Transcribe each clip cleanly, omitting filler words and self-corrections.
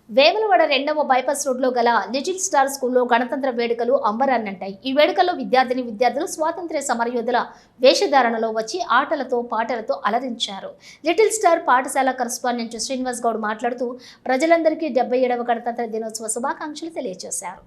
వేములవాడ 2వ బైపాస్ రోడ్లో గల లిటిల్ స్టార్ స్కూల్లో గణతంత్ర వేడుకలు అంబరాన్నంటాయి. ఈ వేడుకల్లో విద్యార్థులు స్వాతంత్ర్య సమరయోధుల వేషధారణలో వచ్చి ఆటలతో పాటలతో అలరించారు. లిటిల్ స్టార్ పాఠశాల కరస్పాండెంట్ శ్రీనివాస్ గౌడ్ మాట్లాడుతూ ప్రజలందరికీ 77వ గణతంత్ర దినోత్సవ శుభాకాంక్షలు తెలియజేశారు.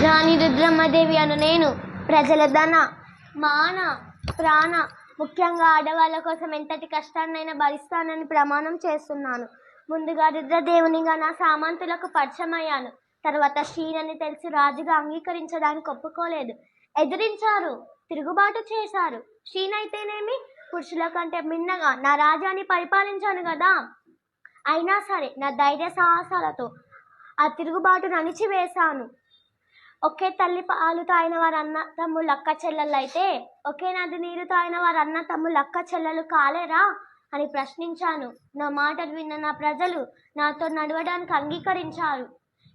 రాణి రుద్రమ్మదేవి అను నేను ప్రజల ధన మాన ప్రాణ ముఖ్యంగా ఆడవాళ్ళ కోసం ఎంతటి కష్టాన్నైనా భరిస్తానని ప్రమాణం చేస్తున్నాను. ముందుగా రుద్రదేవునిగా నా సామంతులకు పరిచయమయ్యాను. తర్వాత శ్రీనని తెలిసి రాజుగా అంగీకరించడానికి ఒప్పుకోలేదు. ఎదిరించారు, తిరుగుబాటు చేశారు. శ్రీనైతేనేమి పురుషుల కంటే మిన్నగా నా రాజ్యాన్ని పరిపాలించాను కదా. అయినా సరే నా ధైర్య సాహసాలతో ఆ తిరుగుబాటును అణిచివేశాను. ఒకే తల్లి పాలు తాగిన వారు అన్న తమ్ముళ్ళు అక్క చెల్లెళ్ళు అయితే ఒకే నది నీరు తాగిన వారు అన్న తమ్ముళ్ళు అక్క చెల్లెలు కాలేరా అని ప్రశ్నించాను. నా మాటలు విన్న నా ప్రజలు నాతో నడవడానికి అంగీకరించారు.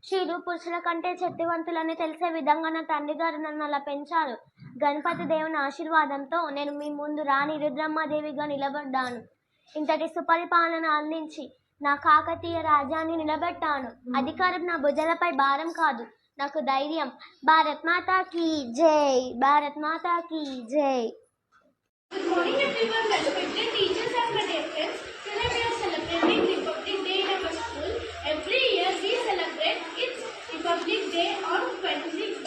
స్త్రీలు పురుషుల కంటే శక్తివంతులని తెలిసే విధంగా నా తండ్రి గారు నన్ను అలా పెంచారు. గణపతి దేవుని ఆశీర్వాదంతో నేను మీ ముందు రాణి రుద్రమ్మదేవిగా నిలబడ్డాను. ఇంతటి సుపరిపాలన అందించి నా కాకతీయ రాజ్యాన్ని నిలబెట్టాను. అధికారం నా భుజాలపై భారం కాదు, నాకు ధైర్యం. భారత్ మాతా కీ జై, భారత్ మాతా కీ జై. Good morning everyone, respected teachers and cadets. Today we are celebrating Republic Day in our school. Every year we celebrate its Republic Day on 26